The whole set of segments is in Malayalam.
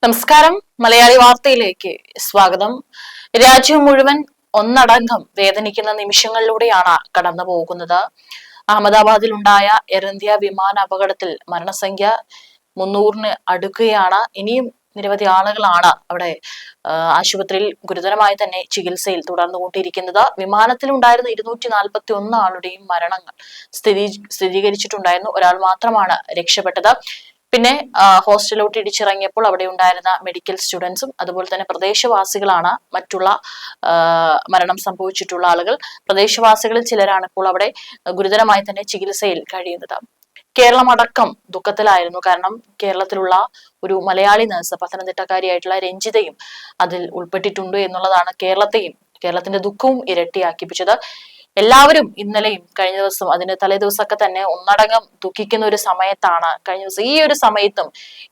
നമസ്കാരം. മലയാളി വാർത്തയിലേക്ക് സ്വാഗതം. രാജ്യം മുഴുവൻ ഒന്നടങ്കം വേദനിക്കുന്ന നിമിഷങ്ങളിലൂടെയാണ് കടന്നു പോകുന്നത്. അഹമ്മദാബാദിൽ ഉണ്ടായ എയർ ഇന്ത്യ വിമാന അപകടത്തിൽ മരണസംഖ്യ 300 അടുക്കുകയാണ്. ഇനിയും നിരവധി ആളുകളാണ് അവിടെ ആശുപത്രിയിൽ ഗുരുതരമായി തന്നെ ചികിത്സയിൽ തുടർന്നുകൊണ്ടിരിക്കുന്നത്. വിമാനത്തിലുണ്ടായിരുന്ന 241 ആളുടെയും മരണങ്ങൾ സ്ഥിരീകരിച്ചിട്ടുണ്ടായിരുന്നു. ഒരാൾ മാത്രമാണ് രക്ഷപ്പെട്ടത്. പിന്നെ ഹോസ്റ്റലിലോട്ട് ഇടിച്ചിറങ്ങിയപ്പോൾ അവിടെ ഉണ്ടായിരുന്ന മെഡിക്കൽ സ്റ്റുഡൻസും അതുപോലെ തന്നെ പ്രദേശവാസികളാണ് മറ്റുള്ള മരണം സംഭവിച്ചിട്ടുള്ള ആളുകൾ. പ്രദേശവാസികളിൽ ചിലരാണ് ഇപ്പോൾ അവിടെ ഗുരുതരമായി തന്നെ ചികിത്സയിൽ കഴിയുന്നത്. കേരളം അടക്കം ദുഃഖത്തിലായിരുന്നു. കാരണം കേരളത്തിലുള്ള ഒരു മലയാളി നഴ്സ്, പത്തനംതിട്ടക്കാരിയായിട്ടുള്ള രഞ്ജിതയും അതിൽ ഉൾപ്പെട്ടിട്ടുണ്ട് എന്നുള്ളതാണ് കേരളത്തിന്റെ ദുഃഖവും ഇരട്ടിയാക്കിപ്പിച്ചത്. എല്ലാവരും ഇന്നലെയും കഴിഞ്ഞ ദിവസം അതിന് തലേ ദിവസമൊക്കെ തന്നെ ഒന്നടങ്കം ദുഃഖിക്കുന്ന ഒരു സമയത്താണ് കഴിഞ്ഞ ദിവസം. ഈ ഒരു സമയത്തും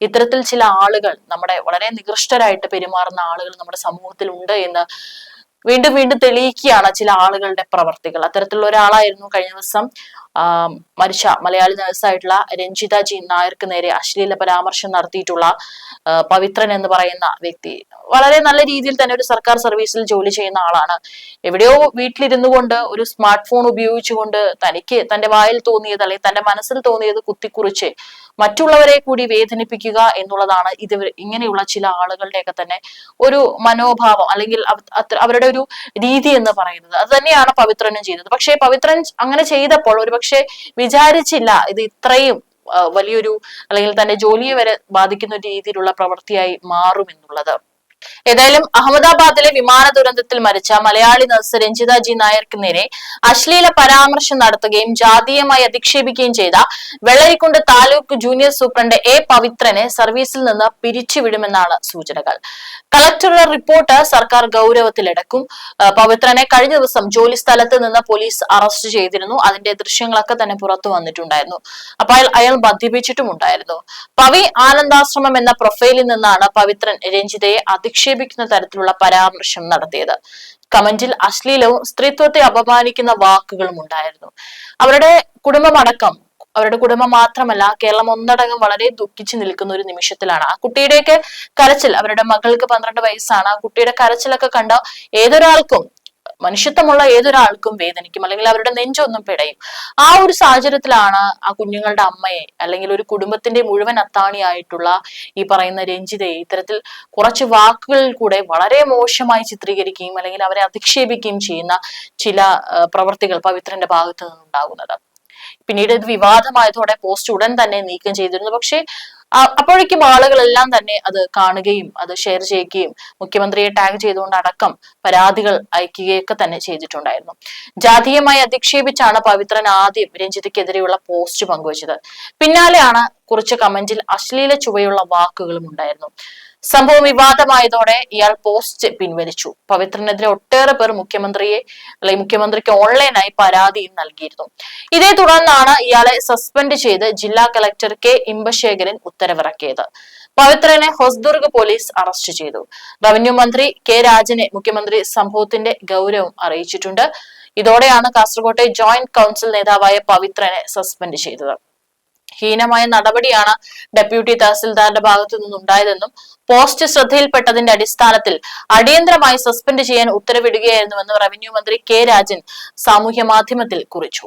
ഇത്തരത്തിൽ ചില ആളുകൾ, നമ്മുടെ വളരെ നികൃഷ്ടരായിട്ട് പെരുമാറുന്ന ആളുകൾ നമ്മുടെ സമൂഹത്തിൽ ഉണ്ട് എന്ന് വീണ്ടും വീണ്ടും തെളിയിക്കുകയാണ് ചില ആളുകളുടെ പ്രവർത്തികൾ. അത്തരത്തിലുള്ള ഒരാളായിരുന്നു കഴിഞ്ഞ ദിവസം മരിച്ച മലയാളി നഴ്സായിട്ടുള്ള രഞ്ജിത ജി നായർക്ക് നേരെ അശ്ലീല പരാമർശം നടത്തിയിട്ടുള്ള പവിത്രൻ എന്ന് പറയുന്ന വ്യക്തി. വളരെ നല്ല രീതിയിൽ തന്നെ ഒരു സർക്കാർ സർവീസിൽ ജോലി ചെയ്യുന്ന ആളാണ്. എവിടെയോ വീട്ടിലിരുന്നു കൊണ്ട് ഒരു സ്മാർട്ട് ഫോൺ ഉപയോഗിച്ചുകൊണ്ട് തനിക്ക് തന്റെ വായിൽ തോന്നിയത് അല്ലെങ്കിൽ തന്റെ മനസ്സിൽ തോന്നിയത് കുത്തിക്കുറിച്ച് മറ്റുള്ളവരെ കൂടി വേദനിപ്പിക്കുക എന്നുള്ളതാണ് ഇങ്ങനെയുള്ള ചില ആളുകളുടെയൊക്കെ തന്നെ ഒരു മനോഭാവം അല്ലെങ്കിൽ അവരുടെ ഒരു രീതി എന്ന് പറയുന്നത്. അത് തന്നെയാണ് പവിത്രനും ചെയ്തത്. പക്ഷേ പവിത്രൻ അങ്ങനെ ചെയ്തപ്പോൾ ഒരുപക്ഷെ വിചാരിച്ചില്ല ഇത് ഇത്രയും വലിയൊരു അല്ലെങ്കിൽ തന്റെ ജോലിയെ വരെ ബാധിക്കുന്ന രീതിയിലുള്ള പ്രവൃത്തിയായി മാറുമെന്നുള്ളത്. ഏതായാലും അഹമ്മദാബാദിലെ വിമാന ദുരന്തത്തിൽ മരിച്ച മലയാളി നഴ്സ് രഞ്ജിത ജി നായർക്ക് നേരെ അശ്ലീല പരാമർശം നടത്തുകയും ജാതീയമായി അധിക്ഷേപിക്കുകയും ചെയ്ത Vellarikundu taluk junior superintendent A പവിത്രനെ സർവീസിൽ നിന്ന് പിരിച്ചുവിടുമെന്നാണ് സൂചനകൾ. കളക്ടറുടെ റിപ്പോർട്ട് സർക്കാർ ഗൗരവത്തിലെടുക്കും. പവിത്രനെ കഴിഞ്ഞ ദിവസം ജോലി സ്ഥലത്ത് നിന്ന് പോലീസ് അറസ്റ്റ് ചെയ്തിരുന്നു. അതിന്റെ ദൃശ്യങ്ങളൊക്കെ തന്നെ പുറത്തു വന്നിട്ടുണ്ടായിരുന്നു. അപ്പൊ അയാൾ മദ്യപിച്ചിട്ടുമുണ്ടായിരുന്നു. പവി ആനന്ദാശ്രമം എന്ന പ്രൊഫൈലിൽ നിന്നാണ് പവിത്രൻ രഞ്ജിതയെ അധിക്ഷേപിക്കുന്ന തരത്തിലുള്ള പരാമർശം നടത്തിയത്. കമന്റിൽ അശ്ലീലവും സ്ത്രീത്വത്തെ അപമാനിക്കുന്ന വാക്കുകളും ഉണ്ടായിരുന്നു. അവരുടെ കുടുംബം മാത്രമല്ല, കേരളം ഒന്നടങ്കം വളരെ ദുഃഖിച്ചു നിൽക്കുന്ന ഒരു നിമിഷത്തിലാണ്. ആ കുട്ടിയുടെയൊക്കെ കരച്ചിൽ, അവരുടെ മകൾക്ക് 12 വയസ്സാണ്. ആ കുട്ടിയുടെ കരച്ചിലൊക്കെ കണ്ട മനുഷ്യത്വമുള്ള ഏതൊരാൾക്കും വേദനിക്കും, അല്ലെങ്കിൽ അവരുടെ നെഞ്ചൊന്നും പിടയും. ആ ഒരു സാഹചര്യത്തിലാണ് ആ കുഞ്ഞുങ്ങളുടെ അമ്മയെ അല്ലെങ്കിൽ ഒരു കുടുംബത്തിന്റെ മുഴുവൻ അത്താണിയായിട്ടുള്ള ഈ പറയുന്ന രഞ്ജിതയെ ഇത്തരത്തിൽ കുറച്ച് വാക്കുകളിൽ കൂടെ വളരെ മോശമായി ചിത്രീകരിക്കുകയും അല്ലെങ്കിൽ അവരെ അധിക്ഷേപിക്കുകയും ചെയ്യുന്ന ചില പ്രവർത്തികൾ പവിത്രന്റെ ഭാഗത്ത് നിന്നുണ്ടാകുന്നത്. പിന്നീട് ഇത് വിവാദമായതോടെ പോസ്റ്റ് ഉടൻ തന്നെ നീക്കം ചെയ്തിരുന്നു. പക്ഷെ അപ്പോഴേക്കും ആളുകളെല്ലാം തന്നെ അത് കാണുകയും അത് ഷെയർ ചെയ്യുകയും മുഖ്യമന്ത്രിയെ ടാഗ് ചെയ്തുകൊണ്ട് അടക്കം പരാതികൾ അയക്കുകയൊക്കെ തന്നെ ചെയ്തിട്ടുണ്ടായിരുന്നു. ജാതീയമായി അധിക്ഷേപിച്ചാണ് പവിത്രൻ ആദ്യം രഞ്ജിതയ്ക്കെതിരെയുള്ള പോസ്റ്റ് പങ്കുവച്ചത്. പിന്നാലെയാണ് കുറച്ച് കമന്റിൽ അശ്ലീല ചുവയുള്ള വാക്കുകളും ഉണ്ടായിരുന്നു. സംഭവം വിവാദമായതോടെ ഇയാൾ പോസ്റ്റ് പിൻവലിച്ചു. പവിത്രനെതിരെ ഒട്ടേറെ പേർ മുഖ്യമന്ത്രിക്ക് ഓൺലൈനായി പരാതിയും നൽകിയിരുന്നു. ഇതേ തുടർന്നാണ് ഇയാളെ സസ്പെൻഡ് ചെയ്ത് ജില്ലാ കളക്ടർ കെ ഇമ്പശേഖരൻ ഉത്തരവിറക്കിയത്. പവിത്രനെ ഹൊസ്ദുർഗ് പോലീസ് അറസ്റ്റ് ചെയ്തു. റവന്യൂ മന്ത്രി കെ രാജനെ മുഖ്യമന്ത്രി സംഭവത്തിന്റെ ഗൗരവം അറിയിച്ചിട്ടുണ്ട്. ഇതോടെയാണ് കാസർകോട്ടെ ജോയിന്റ് കൗൺസിൽ നേതാവായ പവിത്രനെ സസ്പെൻഡ് ചെയ്തത്. ഹീനമായ നടപടിയാണ് ഡെപ്യൂട്ടി തഹസിൽദാരുടെ ഭാഗത്തു നിന്നുണ്ടായതെന്നും പോസ്റ്റ് ശ്രദ്ധയിൽപ്പെട്ടതിന്റെ അടിസ്ഥാനത്തിൽ അടിയന്തരമായി സസ്പെൻഡ് ചെയ്യാൻ ഉത്തരവിടുകയായിരുന്നുവെന്ന് റവന്യൂ മന്ത്രി കെ രാജൻ സാമൂഹ്യ മാധ്യമത്തിൽ കുറിച്ചു.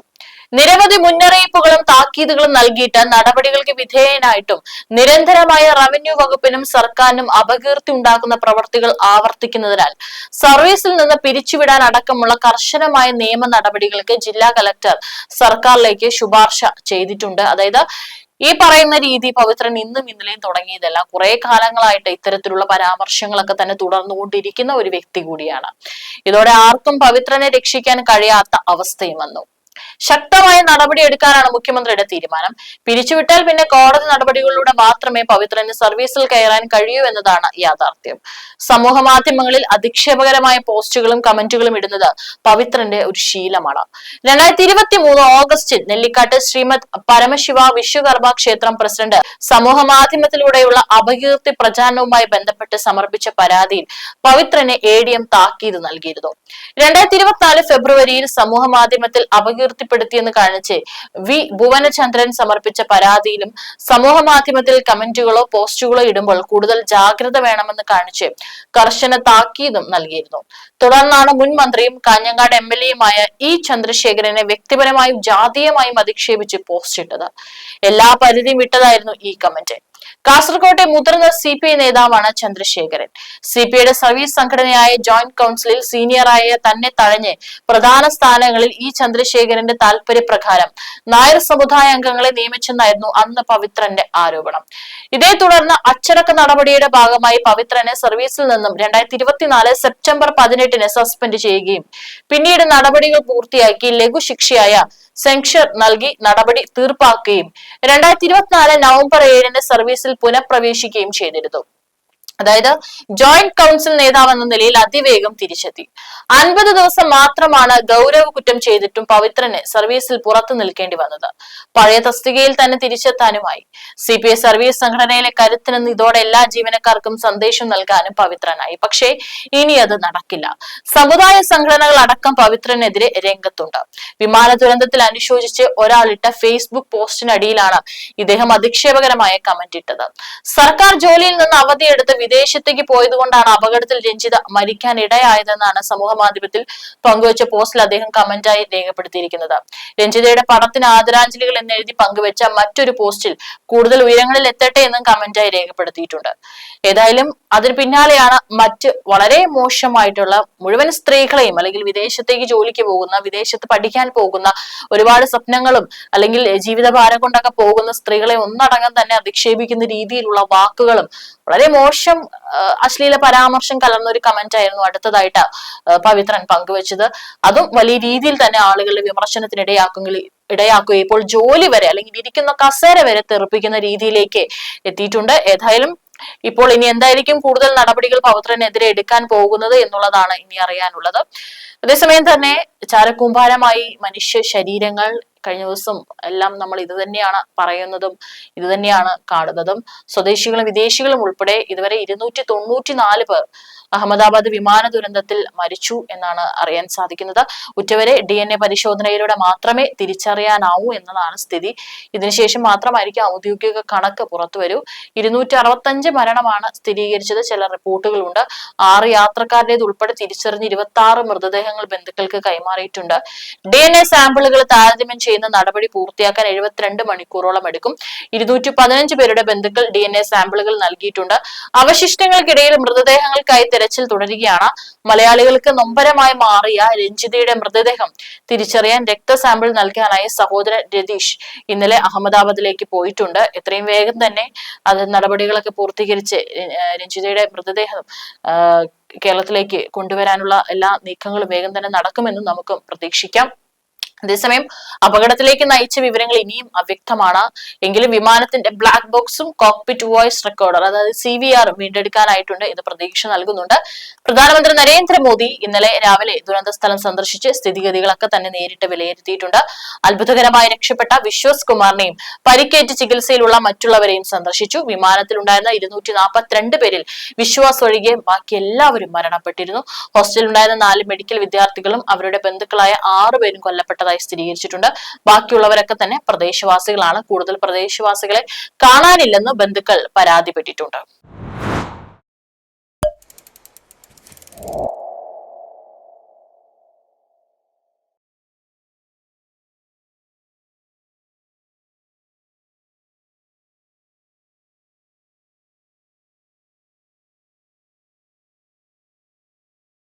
നിരവധി മുന്നറിയിപ്പുകളും താക്കീതുകളും നൽകിയിട്ട് നടപടികൾക്ക് വിധേയനായിട്ടും നിരന്തരമായ റവന്യൂ വകുപ്പിനും സർക്കാരിനും അപകീർത്തി ഉണ്ടാക്കുന്ന പ്രവർത്തികൾ ആവർത്തിക്കുന്നതിനാൽ സർവീസിൽ നിന്ന് പിരിച്ചുവിടാൻ അടക്കമുള്ള കർശനമായ നിയമ നടപടികൾക്ക് ജില്ലാ കലക്ടർ സർക്കാരിലേക്ക് ശുപാർശ ചെയ്തിട്ടുണ്ട്. അതായത് ഈ പറയുന്ന രീതി പവിത്രൻ ഇന്നും ഇന്നലെയും തുടങ്ങിയതല്ല, കുറെ കാലങ്ങളായിട്ട് ഇത്തരത്തിലുള്ള പരാമർശങ്ങളൊക്കെ തന്നെ തുടർന്നുകൊണ്ടിരിക്കുന്ന ഒരു വ്യക്തി കൂടിയാണ്. ഇതോടെ ആർക്കും പവിത്രനെ രക്ഷിക്കാൻ കഴിയാത്ത അവസ്ഥയും വന്നു. ശക്തമായ നടപടി എടുക്കാനാണ് മുഖ്യമന്ത്രിയുടെ തീരുമാനം. പിരിച്ചുവിട്ടാൽ പിന്നെ കോടതി നടപടികളിലൂടെ മാത്രമേ പവിത്രന് സർവീസിൽ കയറാൻ കഴിയൂ എന്നതാണ് യാഥാർത്ഥ്യം. സമൂഹ മാധ്യമങ്ങളിൽ അധിക്ഷേപകരമായ പോസ്റ്റുകളും കമന്റുകളും ഇടുന്നത് പവിത്രന്റെ ഒരു ശീലമാണ്. 2023 ഓഗസ്റ്റിൽ നെല്ലിക്കാട്ട് ശ്രീമദ് പരമശിവ വിശ്വകർമ്മ ക്ഷേത്രം പ്രസിഡന്റ് സമൂഹ മാധ്യമത്തിലൂടെയുള്ള അപകീർത്തി പ്രചാരണവുമായി ബന്ധപ്പെട്ട് സമർപ്പിച്ച പരാതിയിൽ പവിത്രന് ADM താക്കീത് നൽകിയിരുന്നു. 2024 ഫെബ്രുവരിയിൽ സമൂഹ മാധ്യമത്തിൽ അപകീർത്തി ഭീഷണിപ്പെടുത്തിയെന്ന് കാണിച്ച് വി ഭുവനചന്ദ്രൻ സമർപ്പിച്ച പരാതിയിലും സമൂഹ മാധ്യമത്തിൽ കമന്റുകളോ പോസ്റ്റുകളോ ഇടുമ്പോൾ കൂടുതൽ ജാഗ്രത വേണമെന്ന് കാണിച്ച് കർശന താക്കീതും നൽകിയിരുന്നു. തുടർന്നാണ് മുൻ മന്ത്രിയും കാഞ്ഞങ്ങാട് MLA-യുമായ ഇ ചന്ദ്രശേഖരനെ വ്യക്തിപരമായും ജാതീയമായും അധിക്ഷേപിച്ച് പോസ്റ്റ് ഇട്ടത്. എല്ലാ പരിധിയും വിട്ടതായിരുന്നു ഈ കമന്റ്. കാസർകോട്ടെ മുതിർന്ന CPI നേതാവാണ് ചന്ദ്രശേഖരൻ. CPIയുടെ സർവീസ് സംഘടനയായ ജോയിന്റ് കൗൺസിലിൽ സീനിയറായ തന്നെ തഴഞ്ഞ് പ്രധാന സ്ഥാനങ്ങളിൽ ഇ ചന്ദ്രശേഖരന്റെ താൽപര്യപ്രകാരം നായർ സമുദായ അംഗങ്ങളെ നിയമിച്ചെന്നായിരുന്നു അന്ന് പവിത്രന്റെ ആരോപണം. ഇതേ തുടർന്ന് അച്ചടക്ക നടപടിയുടെ ഭാഗമായി പവിത്രനെ സർവീസിൽ നിന്നും 2024 സെപ്റ്റംബർ 18-ന് സസ്പെൻഡ് ചെയ്യുകയും പിന്നീട് നടപടികൾ പൂർത്തിയാക്കി ലഘുശിക്ഷയായ സെൻഷർ നൽകി നടപടി തീർപ്പാക്കുകയും 2024 നവംബർ 7-ന് സർവീസിൽ പുനഃപ്രവേശിക്കുകയും ചെയ്തിരുന്നു. അതായത് ജോയിന്റ് കൗൺസിൽ നേതാവ് എന്ന നിലയിൽ അതിവേഗം തിരിച്ചെത്തി. 50 ദിവസം മാത്രമാണ് ഗൗരവ കുറ്റം ചെയ്തിട്ടും പവിത്രന് സർവീസിൽ പുറത്തു നിൽക്കേണ്ടി വന്നത്. പഴയ തസ്തികയിൽ തന്നെ തിരിച്ചെത്താനുമായി. CPI സർവീസ് സംഘടനയിലെ കരുത്തിനെന്ന് ഇതോടെ എല്ലാ ജീവനക്കാർക്കും സന്ദേശം നൽകാനും പവിത്രനായി. പക്ഷേ ഇനി അത് നടക്കില്ല. സമുദായ സംഘടനകൾ അടക്കം പവിത്രനെതിരെ രംഗത്തുണ്ട്. വിമാന ദുരന്തത്തിൽ അനുശോചിച്ച് ഒരാളിട്ട ഫേസ്ബുക്ക് പോസ്റ്റിനടിയിലാണ് ഇദ്ദേഹം അധിക്ഷേപകരമായ കമന്റ് ഇട്ടത്. സർക്കാർ ജോലിയിൽ നിന്ന് അവധിയെടുത്ത് വിദേശത്തേക്ക് പോയതുകൊണ്ടാണ് അപകടത്തിൽ രഞ്ജിത മരിക്കാൻ ഇടയായതെന്നാണ് സമൂഹ മാധ്യമത്തിൽ പങ്കുവച്ച പോസ്റ്റിൽ അദ്ദേഹം കമന്റായി രേഖപ്പെടുത്തിയിരിക്കുന്നത്. രഞ്ജിതയുടെ പടത്തിന് ആദരാഞ്ജലികൾ എന്നെഴുതി പങ്കുവച്ച മറ്റൊരു പോസ്റ്റിൽ കൂടുതൽ ഉയരങ്ങളിൽ എത്തട്ടെ എന്നും കമന്റായി രേഖപ്പെടുത്തിയിട്ടുണ്ട്. ഏതായാലും അതിന് പിന്നാലെയാണ് മറ്റ് വളരെ മോശമായിട്ടുള്ള മുഴുവൻ സ്ത്രീകളെയും അല്ലെങ്കിൽ വിദേശത്തേക്ക് ജോലിക്ക് പോകുന്ന, വിദേശത്ത് പഠിക്കാൻ പോകുന്ന, ഒരുപാട് സ്വപ്നങ്ങളും അല്ലെങ്കിൽ ജീവിതഭാരം കൊണ്ടൊക്കെ പോകുന്ന സ്ത്രീകളെ ഒന്നടങ്കം തന്നെ അധിക്ഷേപിക്കുന്ന രീതിയിലുള്ള വാക്കുകളും വളരെ മോശം അശ്ലീല പരാമർശം കലർന്ന ഒരു കമന്റ് ആയിരുന്നു അടുത്തതായിട്ട് പവിത്രൻ പങ്കുവച്ചത്. അതും വലിയ രീതിയിൽ തന്നെ ആളുകളുടെ വിമർശനത്തിന് ഇടയാക്കുകയും ഇപ്പോൾ ജോലി വരെ അല്ലെങ്കിൽ ഇരിക്കുന്ന കസേര വരെ തെറിപ്പിക്കുന്ന രീതിയിലേക്ക് എത്തിയിട്ടുണ്ട്. ഏതായാലും ഇപ്പോൾ ഇനി എന്തായിരിക്കും കൂടുതൽ നടപടികൾ പവിത്രനെതിരെ എടുക്കാൻ പോകുന്നത് എന്നുള്ളതാണ് ഇനി അറിയാനുള്ളത്. അതേസമയം തന്നെ ചാരക്കൂമ്പാരമായി മനുഷ്യ ശരീരങ്ങൾ കഴിഞ്ഞ ദിവസം എല്ലാം നമ്മൾ ഇത് തന്നെയാണ് പറയുന്നതും ഇത് തന്നെയാണ് കാണുന്നതും. സ്വദേശികളും വിദേശികളും ഉൾപ്പെടെ ഇതുവരെ 294 പേർ അഹമ്മദാബാദ് വിമാന ദുരന്തത്തിൽ മരിച്ചു എന്നാണ് അറിയാൻ സാധിക്കുന്നത്. ഉറ്റവരെ DNA പരിശോധനയിലൂടെ മാത്രമേ തിരിച്ചറിയാനാവൂ എന്നതാണ് സ്ഥിതി. ഇതിനുശേഷം മാത്രമായിരിക്കും ഔദ്യോഗിക കണക്ക് പുറത്തുവരൂ. 265 മരണമാണ് സ്ഥിരീകരിച്ചത്. ചില റിപ്പോർട്ടുകളുണ്ട്. 6 യാത്രക്കാരുടേത് ഉൾപ്പെടെ തിരിച്ചറിഞ്ഞ് 26 മൃതദേഹങ്ങൾ ബന്ധുക്കൾക്ക് കൈമാറിയിട്ടുണ്ട്. DNA സാമ്പിളുകൾ താരതമ്യം ചെയ്യുന്ന നടപടി പൂർത്തിയാക്കാൻ 72 മണിക്കൂറോളം എടുക്കും. 215 പേരുടെ ബന്ധുക്കൾ DNA സാമ്പിളുകൾ നൽകിയിട്ടുണ്ട്. അവശിഷ്ടങ്ങൾക്കിടയിൽ മൃതദേഹങ്ങൾക്കായി തെരച്ചിൽ തുടരുകയാണ്. മലയാളികൾക്ക് നൊമ്പരമായി മാറിയ രഞ്ജിതയുടെ മൃതദേഹം തിരിച്ചറിയാൻ രക്തസാമ്പിൾ നൽകാനായി സഹോദരൻ രതീഷ് ഇന്നലെ അഹമ്മദാബാദിലേക്ക് പോയിട്ടുണ്ട്. എത്രയും വേഗം തന്നെ അത് നടപടികളൊക്കെ പൂർത്തീകരിച്ച് രഞ്ജിതയുടെ മൃതദേഹം കേരളത്തിലേക്ക് കൊണ്ടുവരാനുള്ള എല്ലാ നീക്കങ്ങളും വേഗം തന്നെ നടക്കുമെന്നും നമുക്ക് പ്രതീക്ഷിക്കാം. അതേസമയം അപകടത്തിലേക്ക് നയിച്ച വിവരങ്ങൾ ഇനിയും അവ്യക്തമാണ്. എങ്കിലും വിമാനത്തിന്റെ ബ്ലാക്ക് ബോക്സും കോക്പിറ്റ് വോയിസ് റെക്കോർഡർ അതായത് CVR വീണ്ടെടുക്കാനായിട്ടുണ്ട്. ഇത് പ്രതീക്ഷ നൽകുന്നുണ്ട്. പ്രധാനമന്ത്രി നരേന്ദ്രമോദി ഇന്നലെ രാവിലെ ദുരന്ത സ്ഥലം സന്ദർശിച്ച് സ്ഥിതിഗതികളൊക്കെ തന്നെ നേരിട്ട് വിലയിരുത്തിയിട്ടുണ്ട്. അത്ഭുതകരമായി രക്ഷപ്പെട്ട വിശ്വസ് കുമാറിനെയും പരിക്കേറ്റ് ചികിത്സയിലുള്ള മറ്റുള്ളവരെയും സന്ദർശിച്ചു. വിമാനത്തിലുണ്ടായിരുന്ന 242 പേരിൽ വിശ്വാസ് ഒഴികെ ബാക്കി എല്ലാവരും മരണപ്പെട്ടിരുന്നു. ഹോസ്റ്റലിൽ ഉണ്ടായിരുന്ന 4 മെഡിക്കൽ വിദ്യാർത്ഥികളും അവരുടെ ബന്ധുക്കളായ 6 പേരും കൊല്ലപ്പെട്ടതായി സ്ഥിരീകരിച്ചിട്ടുണ്ട്. ബാക്കിയുള്ളവരൊക്കെ തന്നെ പ്രദേശവാസികളാണ്. കൂടുതൽ പ്രദേശവാസികളെ കാണാനില്ലെന്ന് ബന്ധുക്കൾ പരാതിപ്പെട്ടിട്ടുണ്ട്.